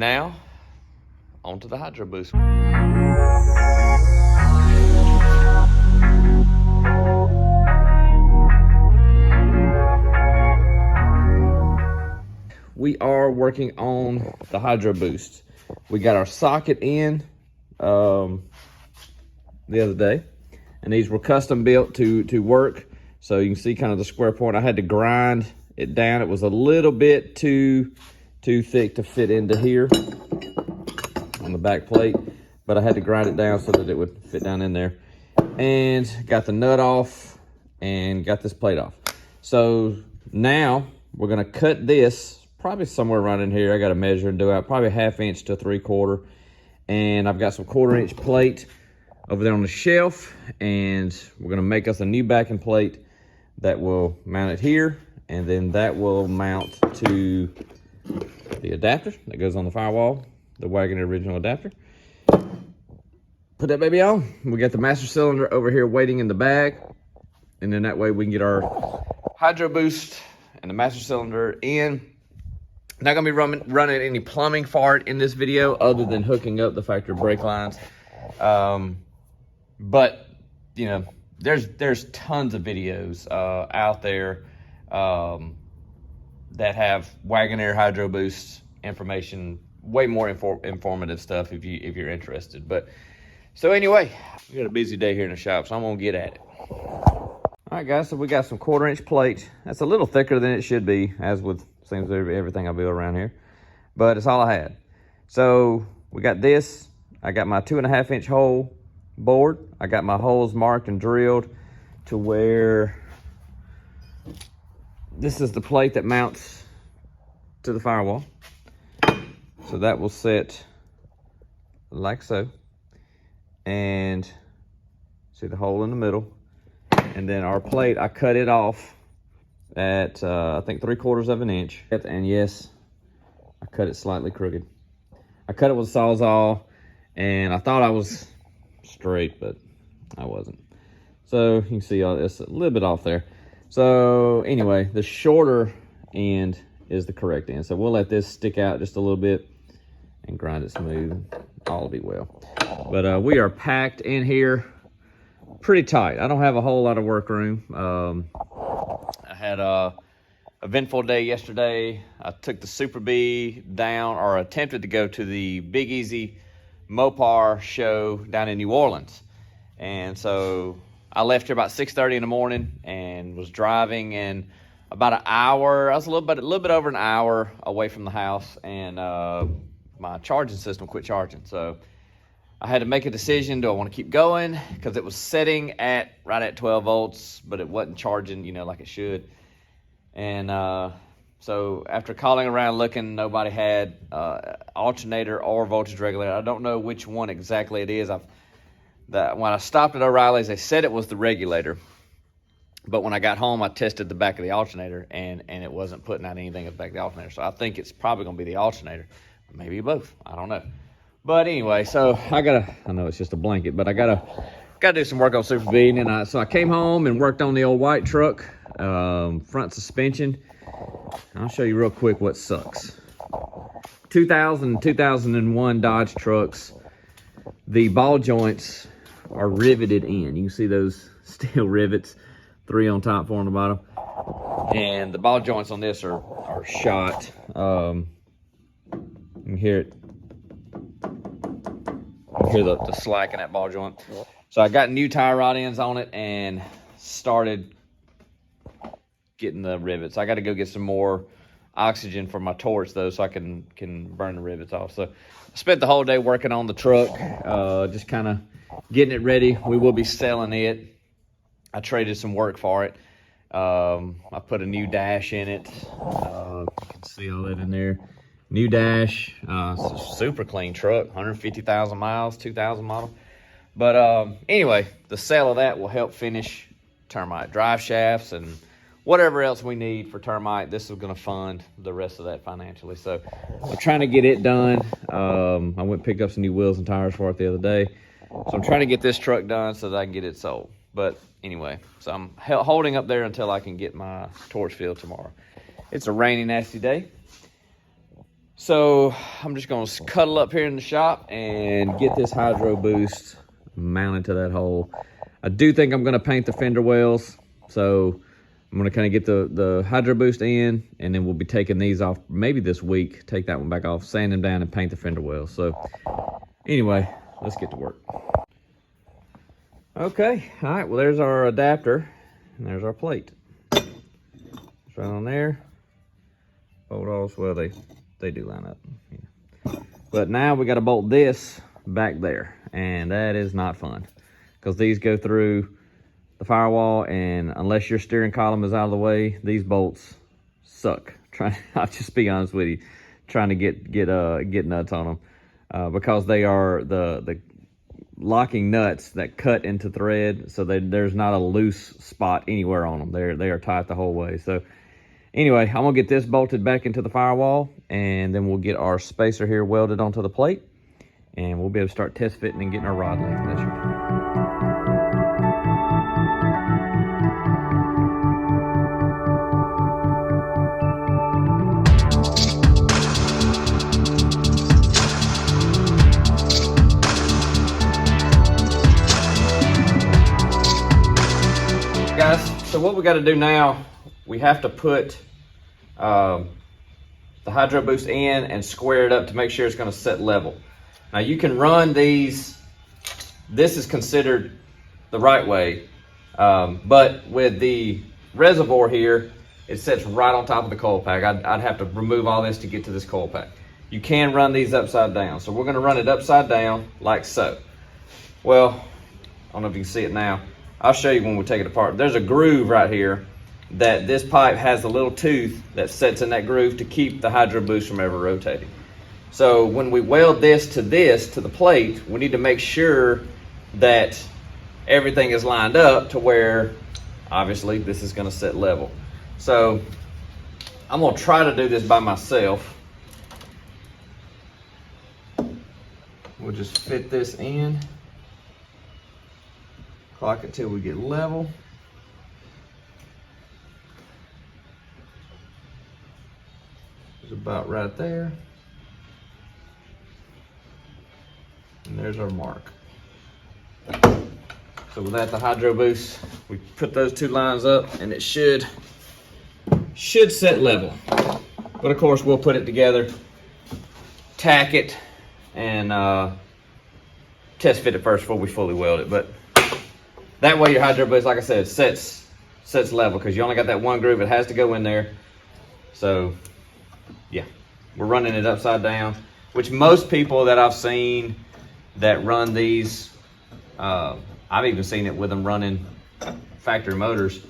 Now, on to the Hydroboost. We are working on the Hydroboost. We got our socket in the other day, and these were custom built to work. So you can see kind of the square point. I had to grind it down. It was a little bit too thick to fit into here on the back plate, but I had to grind it down so that it would fit down in there. And got the nut off and got this plate off. So now we're gonna cut this probably somewhere around in here. I gotta measure and do out probably 1/2 inch to 3/4. And I've got some 1/4 inch plate over there on the shelf, and we're gonna make us a new backing plate that will mount it here, and then that will mount to the adapter that goes on the firewall, the Wagoner original adapter. Put that baby on. We got the master cylinder over here waiting in the bag, and then that way we can get our Hydroboost and the master cylinder in. Not gonna be running any plumbing for it in this video other than hooking up the factory brake lines. But you know, there's tons of videos out there that have Wagoner Hydroboost information, way more informative stuff if you're interested. But so anyway, we got a busy day here in the shop, so I'm gonna get at it. All right, guys, so we got some 1/4 inch plate. That's a little thicker than it should be, as with seems everything I build around here, but it's all I had. So we got this. I got my 2.5 inch hole board. I got my holes marked and drilled to where this is the plate that mounts to the firewall. So that will sit like so. And see the hole in the middle. And then our plate, I cut it off at I think 3/4 of an inch. And yes, I cut it slightly crooked. I cut it with a Sawzall, and I thought I was straight, but I wasn't. So you can see it's a little bit off there. So anyway, the shorter end is the correct end. So we'll let this stick out just a little bit and grind it smooth. All will be well. But we are packed in here pretty tight. I don't have a whole lot of work room. I had a eventful day yesterday. I took the Super B down, or attempted to go to the Big Easy Mopar show down in New Orleans. And so I left here about 6:30 in the morning and was driving, and about an hour, I was a little bit over an hour away from the house, and my charging system quit charging. So I had to make a decision. Do I want to keep going? Because it was setting right at 12 volts, but it wasn't charging, like it should. And so after calling around looking, nobody had alternator or voltage regulator. I don't know which one exactly it is. When I stopped at O'Reilly's, they said it was the regulator. But when I got home, I tested the back of the alternator, and it wasn't putting out anything at the back of the alternator. So I think it's probably going to be the alternator. Maybe both. I don't know. But anyway, so I know it's just a blanket, but I gotta do some work on Super B. And so I came home and worked on the old white truck, front suspension. I'll show you real quick what sucks. 2000, 2001 Dodge trucks, the ball joints are riveted in. You can see those steel rivets, 3 on top, 4 on the bottom. And the ball joints on this are shot. You can hear it. Hear the slack in that ball joint. So I got new tie rod ends on it and started getting the rivets. I got to go get some more oxygen for my torch though, so I can burn the rivets off. So I spent the whole day working on the truck, just kind of getting it ready. We will be selling it. I traded some work for it. I put a new dash in it. You can see all that in there. New dash, it's a super clean truck, 150,000 miles, 2000 model. But anyway, the sale of that will help finish termite drive shafts and whatever else we need for termite. This is going to fund the rest of that financially. So I'm trying to get it done. I went and picked up some new wheels and tires for it the other day. So I'm trying to get this truck done so that I can get it sold. But anyway, so I'm holding up there until I can get my torch filled tomorrow. It's a rainy, nasty day. So I'm just gonna cuddle up here in the shop and get this Hydroboost mounted to that hole. I do think I'm gonna paint the fender wells. So I'm gonna kind of get the Hydroboost in, and then we'll be taking these off maybe this week. Take that one back off, sand them down, and paint the fender wells. So anyway, let's get to work. Okay, all right, well there's our adapter, and there's our plate. It's right on there. Bolt all, well they do line up. Yeah. But now we gotta bolt this back there, and that is not fun, because these go through the firewall, and unless your steering column is out of the way, these bolts suck. I'll just be honest with you, trying to get nuts on them, because they are the locking nuts that cut into thread, so there's not a loose spot anywhere on them. They are tight the whole way. So anyway, I'm gonna get this bolted back into the firewall, and then we'll get our spacer here welded onto the plate, and we'll be able to start test fitting and getting our rod length measured. Guys, so what we got to do now, we have to put the Hydroboost in and square it up to make sure it's going to set level. Now you can run these, this is considered the right way, but with the reservoir here, it sits right on top of the coil pack. I'd have to remove all this to get to this coil pack. You can run these upside down, so we're going to run it upside down like so. Well, I don't know if you can see it now. I'll show you when we take it apart. There's a groove right here that this pipe has a little tooth that sets in that groove to keep the Hydroboost from ever rotating. So when we weld this to the plate, we need to make sure that everything is lined up to where, obviously, this is gonna set level. So I'm gonna try to do this by myself. We'll just fit this in. Clock it till we get level. It's about right there. And there's our mark. So with that, the Hydroboost, we put those two lines up, and it should set level. But of course, we'll put it together, tack it, and test fit it first before we fully weld it. But that way your Hydroboost, like I said, sets level, because you only got that one groove. It has to go in there. So yeah, we're running it upside down, which most people that I've seen that run these, I've even seen it with them running factory motors,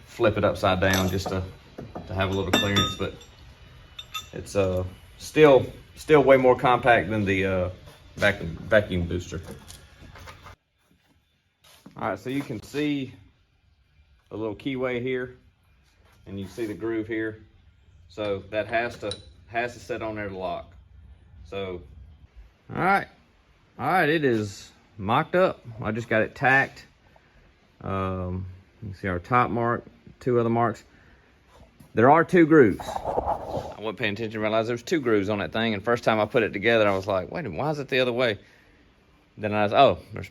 flip it upside down just to have a little clearance. But it's still way more compact than the vacuum booster. All right, so you can see a little keyway here, and you see the groove here. So that has to set on there to lock. So, all right, it is mocked up. I just got it tacked. You can see our top mark, two other marks. There are two grooves. I wasn't paying attention to realize there's two grooves on that thing. And first time I put it together, I was like, wait a minute, why is it the other way? Then I was, oh, there's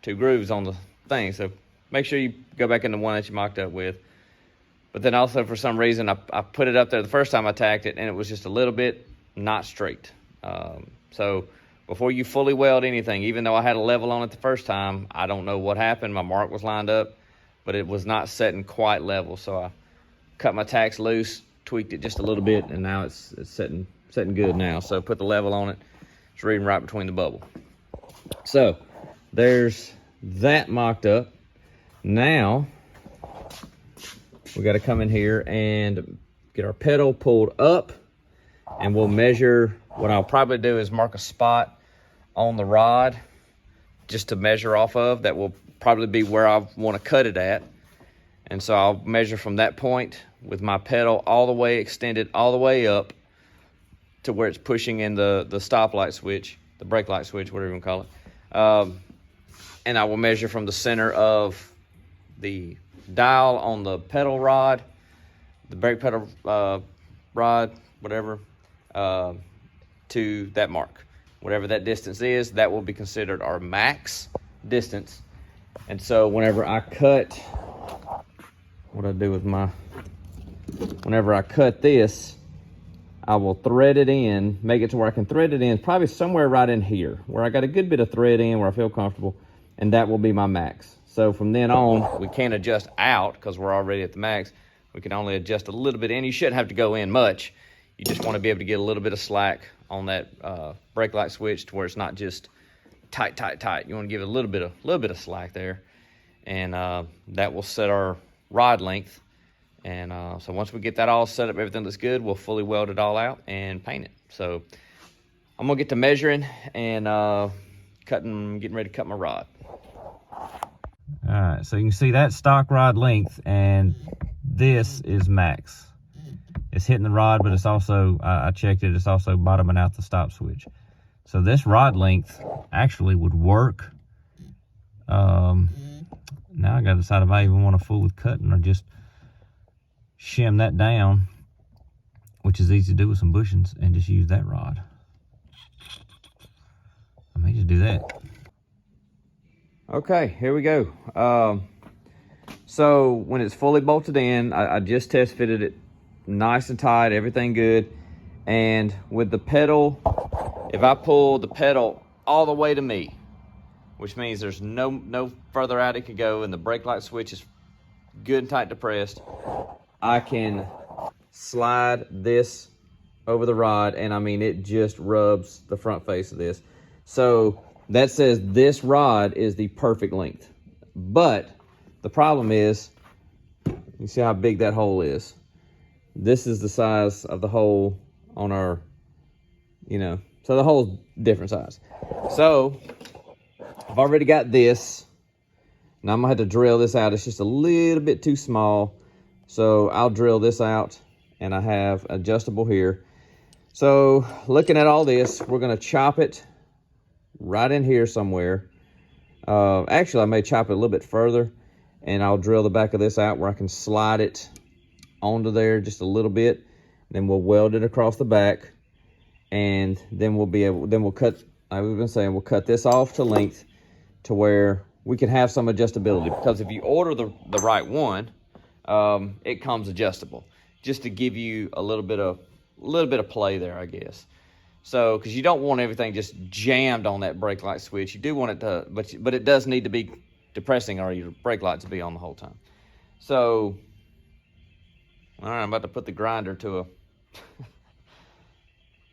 two grooves on the thing. So make sure you go back in the one that you mocked up with. But then also, for some reason, I put it up there the first time I tacked it, and it was just a little bit not straight. So before you fully weld anything, even though I had a level on it the first time, I don't know what happened. My mark was lined up, but it was not setting quite level. So I cut my tacks loose, tweaked it just a little bit, and now it's setting good now. So put the level on it. It's reading right between the bubble. So there's that mocked up. Now we got to come in here and get our pedal pulled up, and we'll measure. What I'll probably do is mark a spot on the rod just to measure off of. That will probably be where I want to cut it at. And so I'll measure from that point with my pedal all the way extended, all the way up to where it's pushing in the stoplight switch, the brake light switch, whatever you want to call it. And I will measure from the center of the dial on the pedal rod, the brake pedal rod, whatever, to that mark. Whatever that distance is, that will be considered our max distance. And so whenever I cut, whenever I cut this, I will thread it in, make it to where I can thread it in, probably somewhere right in here, where I got a good bit of thread in, where I feel comfortable, and that will be my max. So from then on, we can't adjust out because we're already at the max. We can only adjust a little bit in. You shouldn't have to go in much. You just want to be able to get a little bit of slack on that brake light switch to where it's not just tight, tight, tight. You want to give it a little bit of slack there, and that will set our rod length. And so once we get that all set up, everything looks good, we'll fully weld it all out and paint it. So I'm gonna get to measuring and getting ready to cut my rod. All right, so you can see that stock rod length, and this is max. It's hitting the rod, but it's also, I checked it, it's also bottoming out the stop switch. So this rod length actually would work. Now I gotta decide if I even want to fool with cutting or just shim that down, which is easy to do with some bushings, and just use that rod. I may just do that. Okay, here we go. So when it's fully bolted in, I just test fitted it nice and tight, everything good. And with the pedal, if I pull the pedal all the way to me, which means there's no further out it could go, and the brake light switch is good and tight depressed, I can slide this over the rod, and I mean, it just rubs the front face of this. So that says this rod is the perfect length. But the problem is, you see how big that hole is. This is the size of the hole on our, so the hole's different size. So I've already got this. Now I'm gonna have to drill this out. It's just a little bit too small. So I'll drill this out, and I have adjustable here. So looking at all this, we're gonna chop it right in here somewhere. Actually, I may chop it a little bit further, and I'll drill the back of this out where I can slide it onto there just a little bit. Then we'll weld it across the back, and then we'll cut, like we've been saying, we'll cut this off to length to where we can have some adjustability. Because if you order the right one, it comes adjustable, just to give you a little bit of play there, I guess. So, because you don't want everything just jammed on that brake light switch. You do want it to, but it does need to be depressing, or your brake lights will be on the whole time. So, all right, I'm about to put the grinder to a,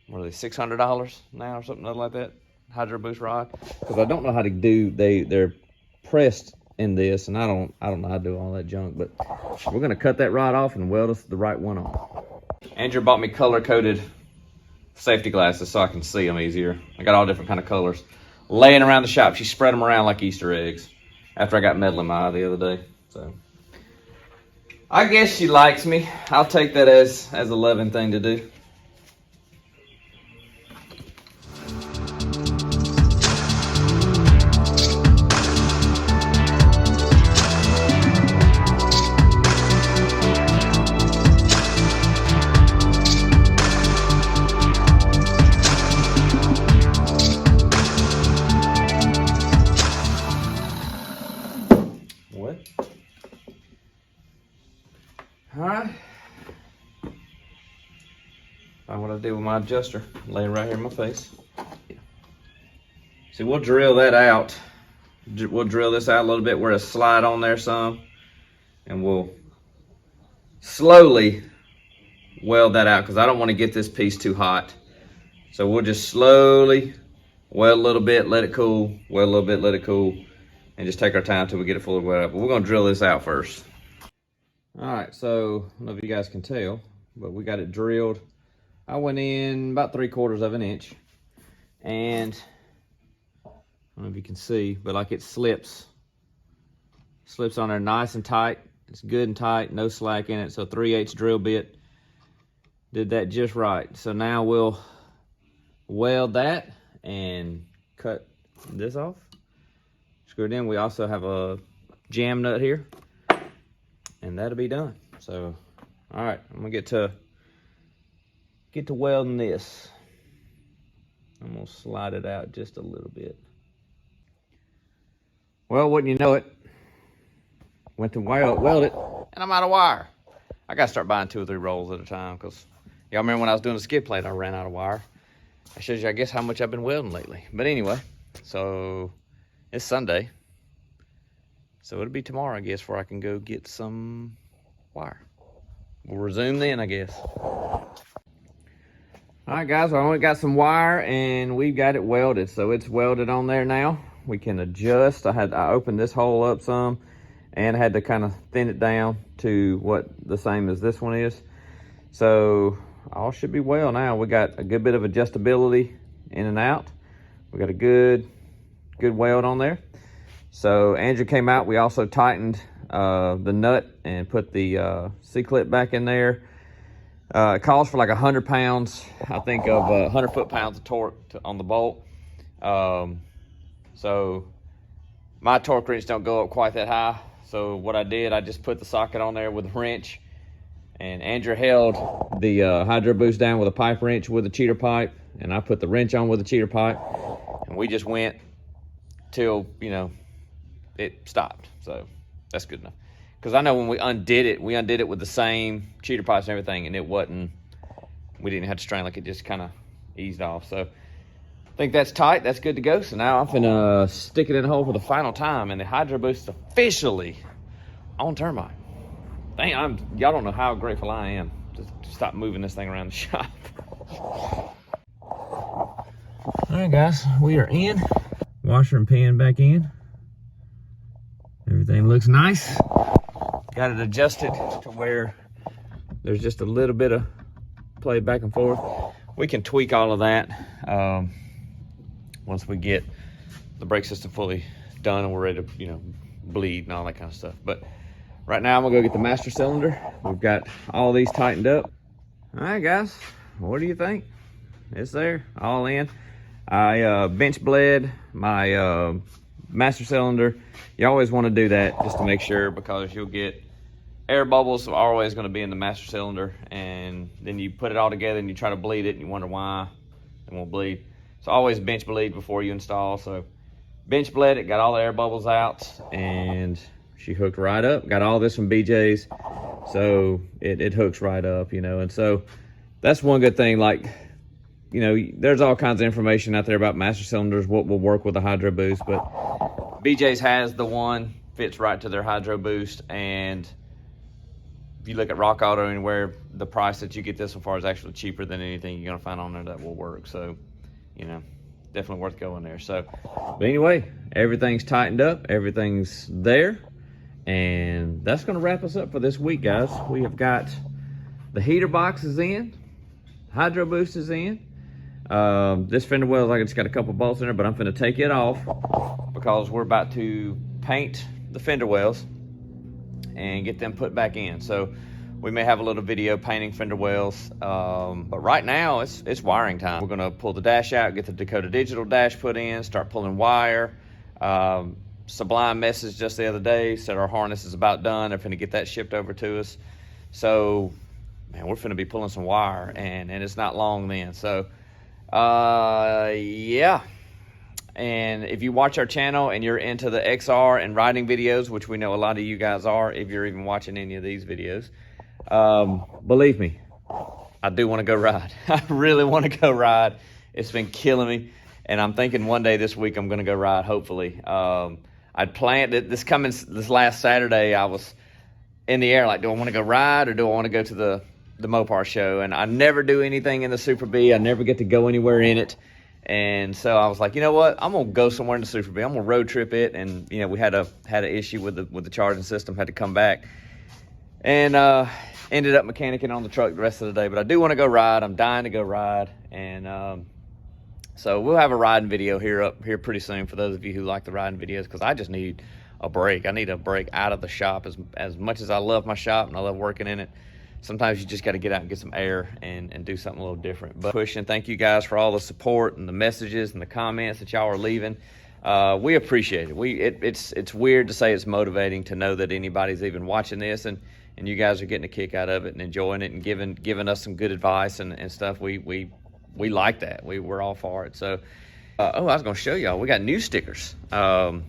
what are they, $600 now or something like that? Hydroboost rod, because I don't know how to do. They're pressed in this, and I don't know how to do all that junk. But we're gonna cut that rod off and weld us the right one on. Andrew bought me color-coded safety glasses so I can see them easier. I got all different kind of colors laying around the shop. She spread them around like Easter eggs after I got metal in my eye the other day. So I guess she likes me. I'll take that as a loving thing to do. Alright. Find what I do with my adjuster, laying right here in my face. Yeah. See, we'll drill that out. We'll drill this out a little bit where it slide on there some, and we'll slowly weld that out because I don't want to get this piece too hot. So we'll just slowly weld a little bit, let it cool, weld a little bit, let it cool, and just take our time until we get it fully welded up. But we're going to drill this out first. All right, so I don't know if you guys can tell, but we got it drilled. I went in about 3/4 of an inch, and I don't know if you can see, but like it slips on there nice and tight. It's good and tight, no slack in it. So 3/8 drill bit did that just right. So now we'll weld that and cut this off. Screw it in. We also have a jam nut here, and that'll be done. So, all right, I'm gonna get to welding this. I'm gonna slide it out just a little bit. Well, wouldn't you know it, went to weld it, and I'm out of wire. I gotta start buying 2 or 3 rolls at a time, because y'all remember when I was doing the skid plate, I ran out of wire. That shows you, I guess, how much I've been welding lately. But anyway, so it's Sunday. So it'll be tomorrow, I guess, where I can go get some wire. We'll resume then, I guess. All right, guys, I only got some wire, and we've got it welded. So it's welded on there now. We can adjust. I opened this hole up some, and I had to kind of thin it down to what the same as this one is. So all should be well now. We got a good bit of adjustability in and out. We got a good weld on there. So Andrew came out. We also tightened the nut and put the C-clip back in there. It calls for like 100 pounds, I think, of 100 foot-pounds of torque on the bolt. So my torque wrench don't go up quite that high. So what I did, I just put the socket on there with a wrench, and Andrew held the Hydroboost down with a pipe wrench with a cheater pipe, and I put the wrench on with a cheater pipe, and we just went till, you know, it stopped. So that's good enough. Because I know when we undid it with the same cheater pipes and everything, and we didn't have to strain, like it just kind of eased off. So I think that's tight, that's good to go. So now I'm finna stick it in the hole for the final time, and the Hydroboost is officially on termite. Dang, y'all don't know how grateful I am to stop moving this thing around the shop. All right, guys, we are in. Washer and pan back in. Everything looks nice. Got it adjusted to where there's just a little bit of play back and forth. We can tweak all of that once we get the brake system fully done and we're ready to, you know, bleed and all that kind of stuff. But right now I'm gonna go get the master cylinder. We've got all these tightened up. All right, guys, what do you think? It's there, all in. I bench bled my master cylinder. You always want to do that just to make sure, because you'll get air bubbles are always going to be in the master cylinder, and then you put it all together and you try to bleed it and you wonder why it won't bleed. So always bench bleed before you install. So bench bled it, got all the air bubbles out, and she hooked right up. Got all this from BJ's, so it hooks right up, you know. And so that's one good thing. Like, you know, there's all kinds of information out there about master cylinders, what will work with a Hydroboost, but BJ's has the one, fits right to their Hydroboost. And if you look at Rock Auto anywhere, the price that you get this so far is actually cheaper than anything you're gonna find on there that will work. So, you know, definitely worth going there. So, but anyway, everything's tightened up, everything's there, and that's gonna wrap us up for this week, guys. We have got the heater box is in, Hydroboost is in. This fender well, like, it's got a couple bolts in there, but I'm gonna take it off because we're about to paint the fender wells and get them put back in. So we may have a little video painting fender wells, but right now it's wiring time. We're gonna pull the dash out, get the Dakota Digital dash put in, start pulling wire. Sublime message just the other day said our harness is about done. They're finna get that shipped over to us. So, man, we're finna be pulling some wire, and it's not long then. So, yeah. And if you watch our channel and you're into the XR and riding videos, which we know a lot of you guys are, if you're even watching any of these videos, believe me, I do want to go ride. I really want to go ride. It's been killing me, and I'm thinking one day this week I'm going to go ride, hopefully. I'd planned it this last Saturday. I was in the air, like, do I want to go ride or do I want to go to the Mopar show? And I never do anything in the Super B. I never get to go anywhere in it. And so I was like, you know what? I'm gonna go somewhere in the Super B. I'm gonna road trip it. And you know, we had an issue with the charging system, had to come back, and ended up mechanicking on the truck the rest of the day. But I do want to go ride. I'm dying to go ride, and so we'll have a riding video here pretty soon for those of you who like the riding videos, because I just need a break. I need a break out of the shop. As much as I love my shop and I love working in it, sometimes you just got to get out and get some air and do something a little different. But pushing, thank you guys for all the support and the messages and the comments that y'all are leaving. We appreciate it. It's weird to say it's motivating to know that anybody's even watching this, and you guys are getting a kick out of it and enjoying it and giving us some good advice and stuff. We we like that. We're all for it. So, oh, I was gonna show y'all. We got new stickers, and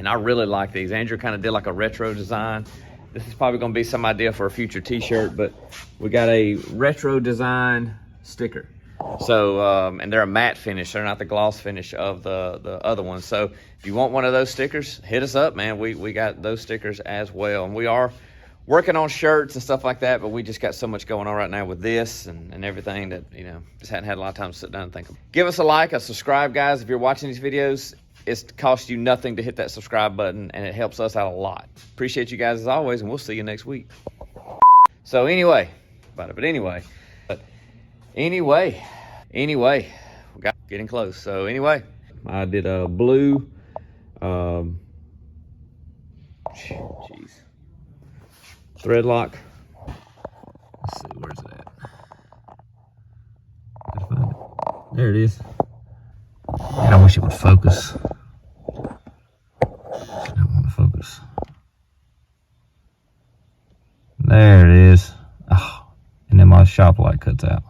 I really like these. Andrew kind of did like a retro design. This is probably gonna be some idea for a future T-shirt, but we got a retro design sticker. So, and they're a matte finish. They're not the gloss finish of the other ones. So if you want one of those stickers, hit us up, man. We got those stickers as well. And we are working on shirts and stuff like that, but we just got so much going on right now with this and everything that, you know, just hadn't had a lot of time to sit down and think of. Give us a like, a subscribe, guys. If you're watching these videos, it costs you nothing to hit that subscribe button, and it helps us out a lot. Appreciate you guys as always, and we'll see you next week. So anyway, anyway, we got getting close. So anyway, I did a blue, jeez, thread lock. Let's see, where's it at? Gotta find it. There it is. Man, I wish it would focus. I don't want to focus. There it is. Oh, and then my shop light cuts out.